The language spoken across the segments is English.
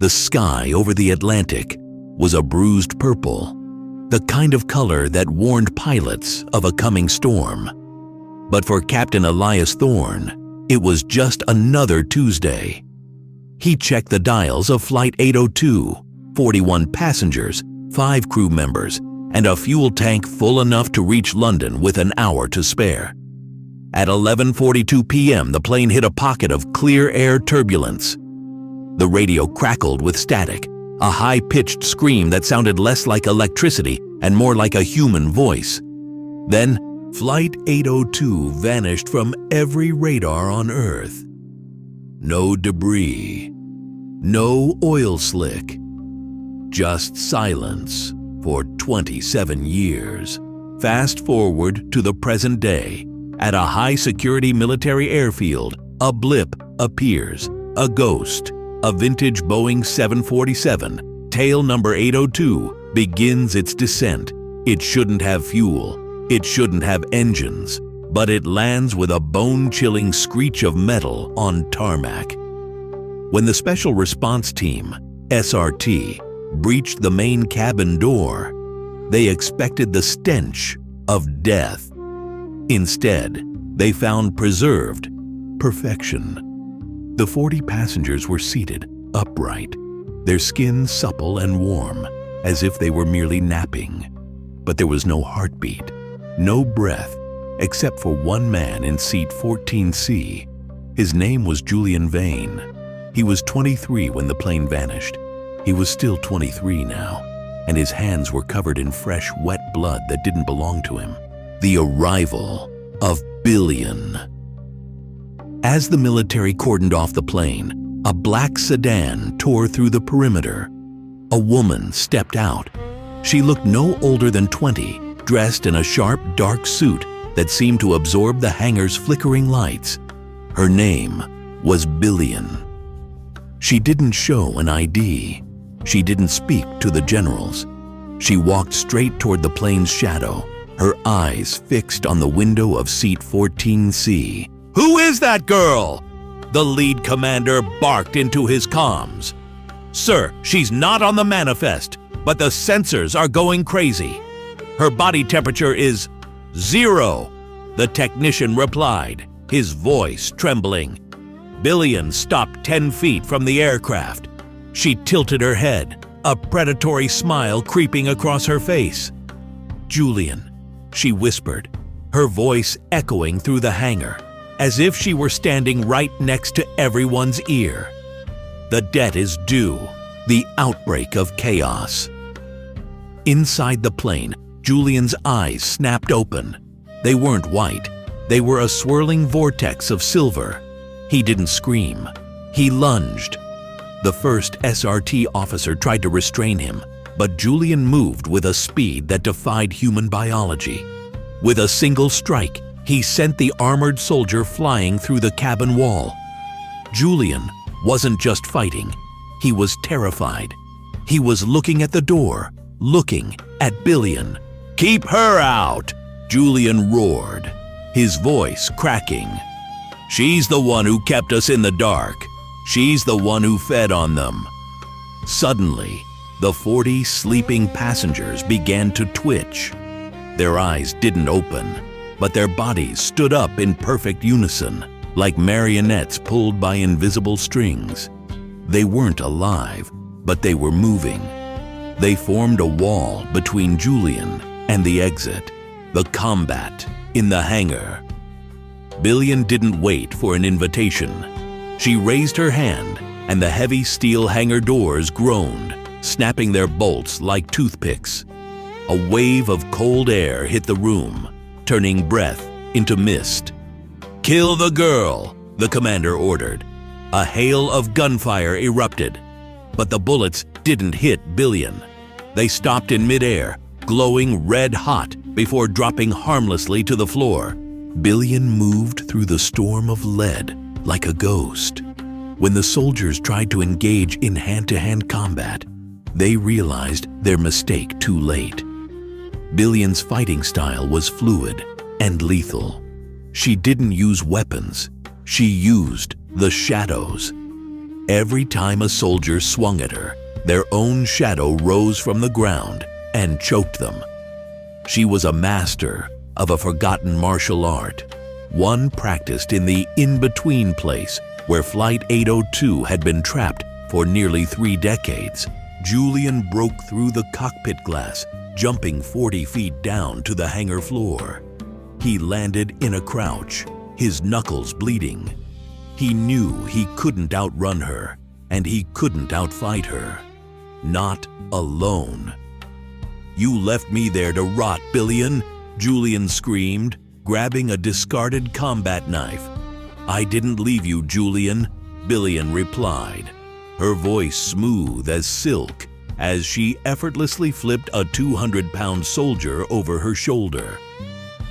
The sky over the Atlantic was a bruised purple, the kind of color that warned pilots of a coming storm. But for Captain Elias Thorne, it was just another Tuesday. He checked the dials of Flight 802, 41 passengers, 5 crew members, and a fuel tank full enough to reach London with an hour to spare. At 11:42 p.m., the plane hit a pocket of clear air turbulence. The radio crackled with static, a high-pitched scream that sounded less like electricity and more like a human voice. Then, Flight 802 vanished from every radar on Earth. No debris, no oil slick, just silence for 27 years. Fast forward to the present day. At a high-security military airfield, a blip appears, a ghost. A vintage Boeing 747, tail number 802, begins its descent. It shouldn't have fuel, it shouldn't have engines, but it lands with a bone-chilling screech of metal on tarmac. When the Special Response Team, SRT, breached the main cabin door, they expected the stench of death. Instead, they found preserved perfection. The 40 passengers were seated, upright, their skin supple and warm, as if they were merely napping. But there was no heartbeat, no breath, except for one man in seat 14C. His name was Julian Vane. He was 23 when the plane vanished. He was still 23 now, and his hands were covered in fresh, wet blood that didn't belong to him. The arrival of Billian. As the military cordoned off the plane, a black sedan tore through the perimeter. A woman stepped out. She looked no older than 20, dressed in a sharp, dark suit that seemed to absorb the hangar's flickering lights. Her name was Billian. She didn't show an ID. She didn't speak to the generals. She walked straight toward the plane's shadow, her eyes fixed on the window of seat 14C. "Who is that girl?" The lead commander barked into his comms. "Sir, she's not on the manifest, but the sensors are going crazy. Her body temperature is 0, the technician replied, his voice trembling. Billian stopped 10 feet from the aircraft. She tilted her head, a predatory smile creeping across her face. "Julian," she whispered, her voice echoing through the hangar, as if she were standing right next to everyone's ear. "The debt is due, the outbreak of chaos." Inside the plane, Julian's eyes snapped open. They weren't white. They were a swirling vortex of silver. He didn't scream. He lunged. The first SRT officer tried to restrain him, but Julian moved with a speed that defied human biology. With a single strike, he sent the armored soldier flying through the cabin wall. Julian wasn't just fighting. He was terrified. He was looking at the door, looking at Billian. "Keep her out!" Julian roared, his voice cracking. "She's the one who kept us in the dark. She's the one who fed on them." Suddenly, the 40 sleeping passengers began to twitch. Their eyes didn't open, but their bodies stood up in perfect unison, like marionettes pulled by invisible strings. They weren't alive, but they were moving. They formed a wall between Julian and the exit, the combat in the hangar. Billian didn't wait for an invitation. She raised her hand, and the heavy steel hangar doors groaned, snapping their bolts like toothpicks. A wave of cold air hit the room, turning breath into mist. "Kill the girl," the commander ordered. A hail of gunfire erupted, but the bullets didn't hit Billian. They stopped in midair, glowing red-hot before dropping harmlessly to the floor. Billian moved through the storm of lead like a ghost. When the soldiers tried to engage in hand-to-hand combat, they realized their mistake too late. Billian's fighting style was fluid and lethal. She didn't use weapons. She used the shadows. Every time a soldier swung at her, their own shadow rose from the ground and choked them. She was a master of a forgotten martial art, one practiced in the in-between place where Flight 802 had been trapped for nearly 3 decades. Julian broke through the cockpit glass, jumping 40 feet down to the hangar floor. He landed in a crouch, his knuckles bleeding. He knew he couldn't outrun her, and he couldn't outfight her. Not alone. "You left me there to rot, Billian," Julian screamed, grabbing a discarded combat knife. "I didn't leave you, Julian," Billian replied, her voice smooth as silk as she effortlessly flipped a 200-pound soldier over her shoulder.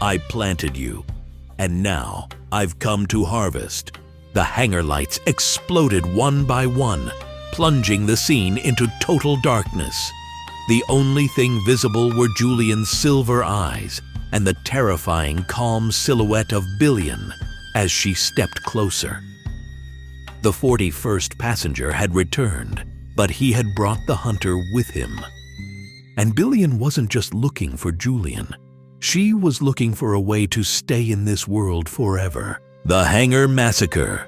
"I planted you, and now I've come to harvest." The hangar lights exploded one by one, plunging the scene into total darkness. The only thing visible were Julian's silver eyes and the terrifying, calm silhouette of Billian as she stepped closer. The 41st passenger had returned, but he had brought the hunter with him. And Billian wasn't just looking for Julian. She was looking for a way to stay in this world forever. The Hangar Massacre.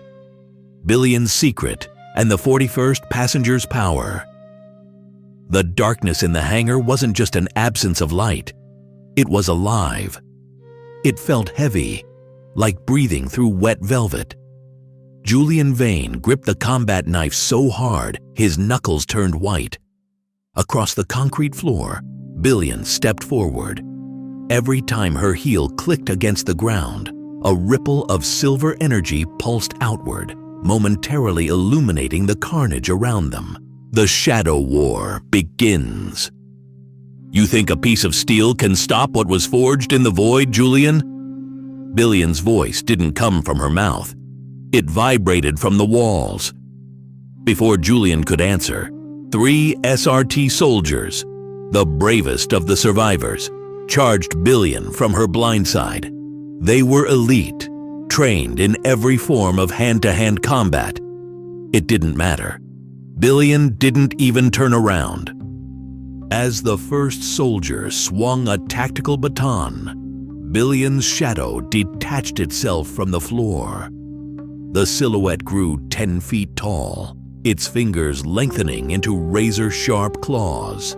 Billian's secret and the 41st passenger's power. The darkness in the hangar wasn't just an absence of light. It was alive. It felt heavy, like breathing through wet velvet. Julian Vane gripped the combat knife so hard his knuckles turned white. Across the concrete floor, Billian stepped forward. Every time her heel clicked against the ground, a ripple of silver energy pulsed outward, momentarily illuminating the carnage around them. The Shadow War begins. "You think a piece of steel can stop what was forged in the void, Julian?" Billian's voice didn't come from her mouth. It vibrated from the walls. Before Julian could answer, 3 SRT soldiers, the bravest of the survivors, charged Billian from her blind side. They were elite, trained in every form of hand-to-hand combat. It didn't matter. Billian didn't even turn around. As the first soldier swung a tactical baton, Billian's shadow detached itself from the floor. The silhouette grew 10 feet tall, its fingers lengthening into razor-sharp claws.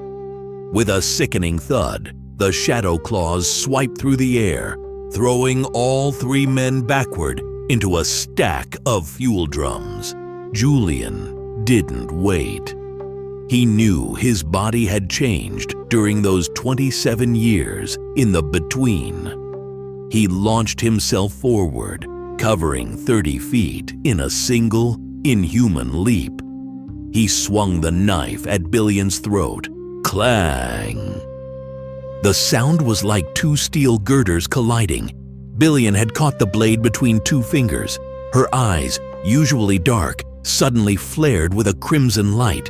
With a sickening thud, the shadow claws swiped through the air, throwing all 3 men backward into a stack of fuel drums. Julian didn't wait. He knew his body had changed during those 27 years in the between. He launched himself forward, covering 30 feet in a single, inhuman leap. He swung the knife at Billian's throat. Clang! The sound was like 2 steel girders colliding. Billian had caught the blade between 2 fingers. Her eyes, usually dark, suddenly flared with a crimson light.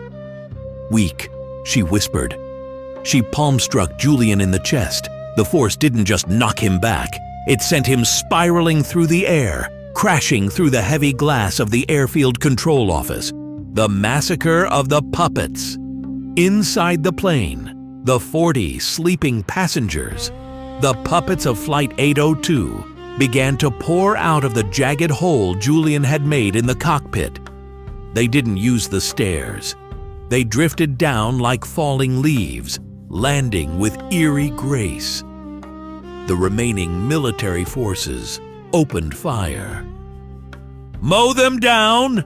"Weak," she whispered. She palm-struck Julian in the chest. The force didn't just knock him back. It sent him spiraling through the air, crashing through the heavy glass of the airfield control office. The massacre of the puppets. Inside the plane, the 40 sleeping passengers, the puppets of Flight 802, began to pour out of the jagged hole Julian had made in the cockpit. They didn't use the stairs. They drifted down like falling leaves, landing with eerie grace. The remaining military forces opened fire. "Mow them down!"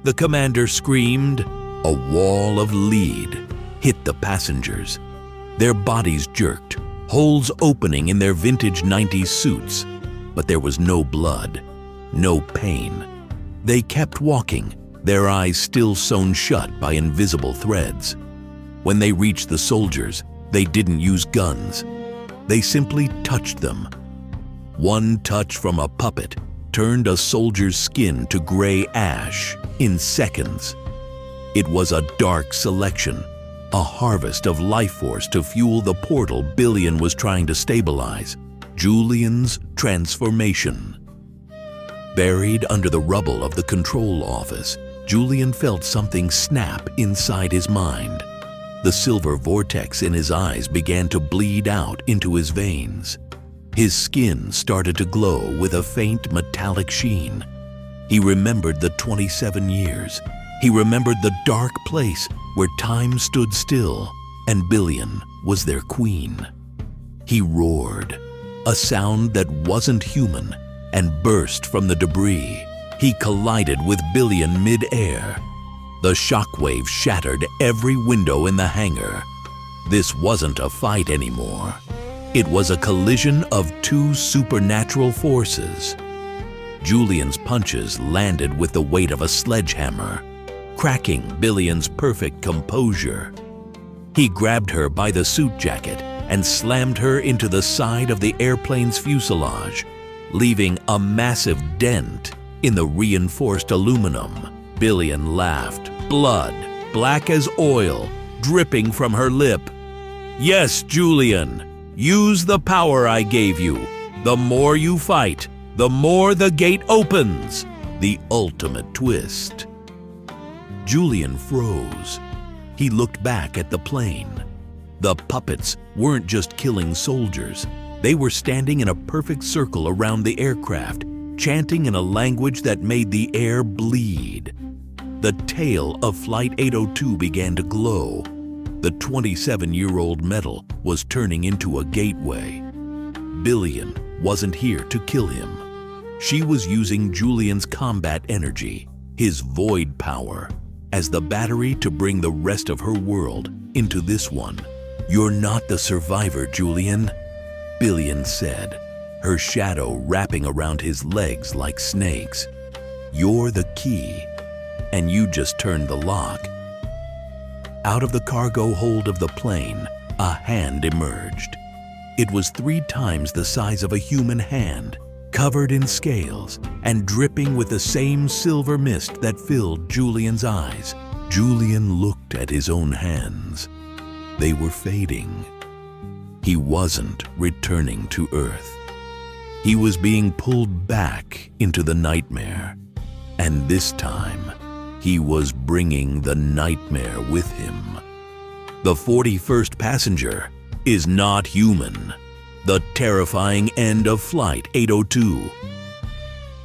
the commander screamed. A wall of lead hit the passengers. Their bodies jerked, holes opening in their vintage 90s suits. But there was no blood, no pain. They kept walking, their eyes still sewn shut by invisible threads. When they reached the soldiers, they didn't use guns. They simply touched them. One touch from a puppet turned a soldier's skin to gray ash in seconds. It was a dark selection, a harvest of life force to fuel the portal Billian was trying to stabilize. Julian's transformation. Buried under the rubble of the control office, Julian felt something snap inside his mind. The silver vortex in his eyes began to bleed out into his veins. His skin started to glow with a faint metallic sheen. He remembered the 27 years. He remembered the dark place where time stood still and Billian was their queen. He roared, a sound that wasn't human, and burst from the debris. He collided with Billian mid-air. The shockwave shattered every window in the hangar. This wasn't a fight anymore. It was a collision of two supernatural forces. Julian's punches landed with the weight of a sledgehammer, cracking Billian's perfect composure. He grabbed her by the suit jacket and slammed her into the side of the airplane's fuselage, leaving a massive dent in the reinforced aluminum. Billian laughed, blood, black as oil, dripping from her lip. "Yes, Julian, use the power I gave you. The more you fight, the more the gate opens." The ultimate twist. Julian froze. He looked back at the plane. The puppets weren't just killing soldiers. They were standing in a perfect circle around the aircraft, chanting in a language that made the air bleed. The tail of Flight 802 began to glow. The 27-year-old metal was turning into a gateway. Billian wasn't here to kill him. She was using Julian's combat energy, his void power, as the battery to bring the rest of her world into this one. "You're not the survivor, Julian," Billian said, her shadow wrapping around his legs like snakes. "You're the key, and you just turned the lock." Out of the cargo hold of the plane, a hand emerged. It was 3 times the size of a human hand, covered in scales and dripping with the same silver mist that filled Julian's eyes. Julian looked at his own hands. They were fading. He wasn't returning to Earth. He was being pulled back into the nightmare. And this time, he was bringing the nightmare with him. The 41st passenger is not human. The terrifying end of Flight 802.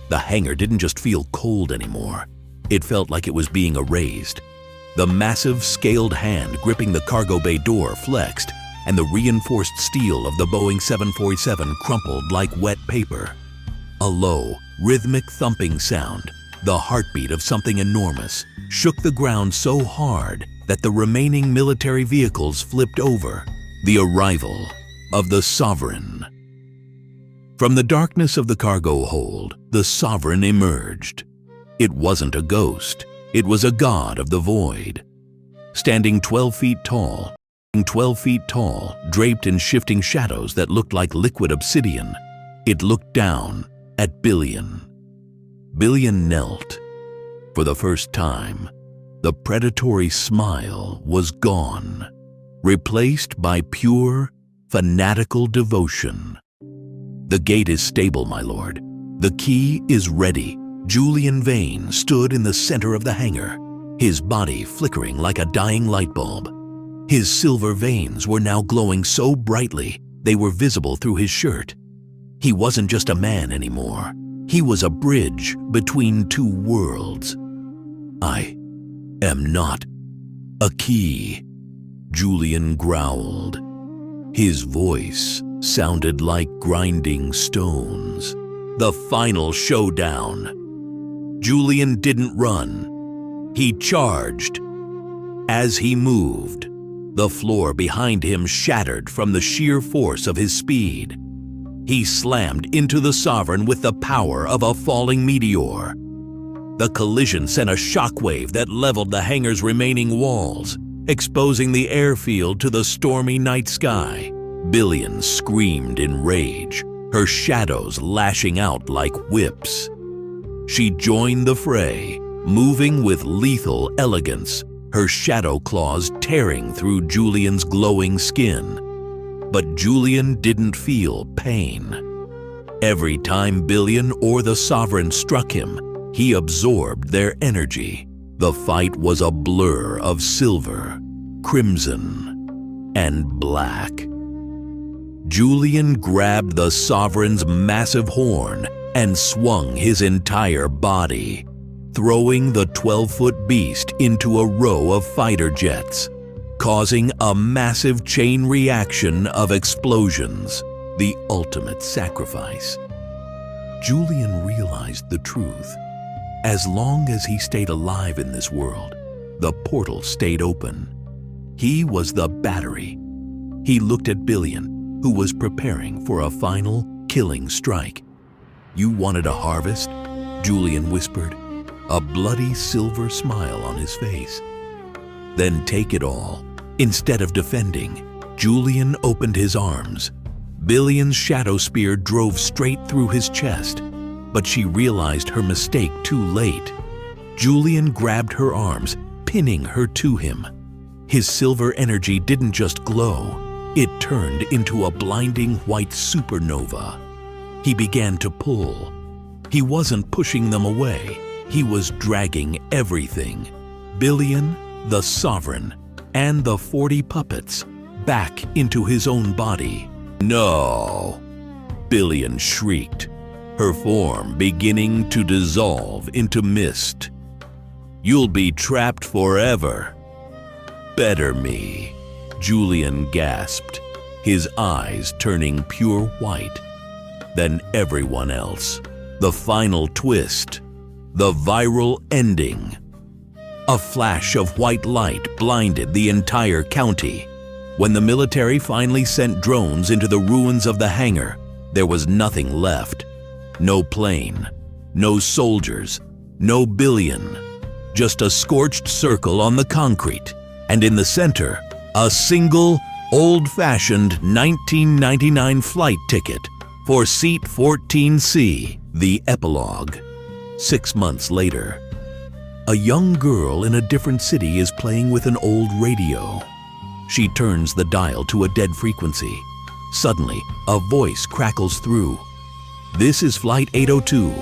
The hangar didn't just feel cold anymore. It felt like it was being erased. The massive, scaled hand gripping the cargo bay door flexed, and the reinforced steel of the Boeing 747 crumpled like wet paper. A low, rhythmic thumping sound, the heartbeat of something enormous, shook the ground so hard that the remaining military vehicles flipped over. The arrival of the Sovereign. From the darkness of the cargo hold, the Sovereign emerged. It wasn't a ghost. It was a god of the void. Standing 12 feet tall, draped in shifting shadows that looked like liquid obsidian, it looked down at Billian. Billian knelt. For the first time, the predatory smile was gone, replaced by pure, fanatical devotion. "The gate is stable, my lord. The key is ready." Julian Vane stood in the center of the hangar, his body flickering like a dying light bulb. His silver veins were now glowing so brightly they were visible through his shirt. He wasn't just a man anymore. He was a bridge between two worlds. "I am not a key," Julian growled. His voice sounded like grinding stones. The final showdown. Julian didn't run. He charged. As he moved, the floor behind him shattered from the sheer force of his speed. He slammed into the Sovereign with the power of a falling meteor. The collision sent a shockwave that leveled the hangar's remaining walls, exposing the airfield to the stormy night sky. Billian screamed in rage, her shadows lashing out like whips. She joined the fray, moving with lethal elegance, her shadow claws tearing through Julian's glowing skin. But Julian didn't feel pain. Every time Billian or the Sovereign struck him, he absorbed their energy. The fight was a blur of silver, crimson, and black. Julian grabbed the Sovereign's massive horn and swung his entire body, throwing the 12-foot beast into a row of fighter jets, causing a massive chain reaction of explosions, the ultimate sacrifice. Julian realized the truth. As long as he stayed alive in this world, the portal stayed open. He was the battery. He looked at Billian, who was preparing for a final killing strike. "You wanted a harvest?" Julian whispered, a bloody silver smile on his face. "Then take it all." Instead of defending, Julian opened his arms. Billian's shadow spear drove straight through his chest, but she realized her mistake too late. Julian grabbed her arms, pinning her to him. His silver energy didn't just glow, it turned into a blinding white supernova. He began to pull. He wasn't pushing them away, he was dragging everything. Billian, the Sovereign, and the 40 puppets back into his own body. "No!" Billian shrieked, her form beginning to dissolve into mist. "You'll be trapped forever." "Better me," Julian gasped, his eyes turning pure white. Then everyone else. The final twist. The viral ending. A flash of white light blinded the entire county. When the military finally sent drones into the ruins of the hangar, there was nothing left. No plane, no soldiers, no Billian. Just a scorched circle on the concrete, and in the center, a single, old-fashioned 1999 flight ticket for seat 14C, the epilogue. 6 months later, a young girl in a different city is playing with an old radio. She turns the dial to a dead frequency. Suddenly, a voice crackles through. "This is Flight 802.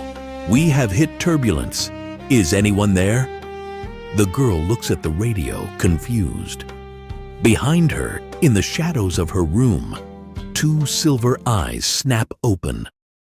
We have hit turbulence. Is anyone there?" The girl looks at the radio, confused. Behind her, in the shadows of her room, 2 silver eyes snap open.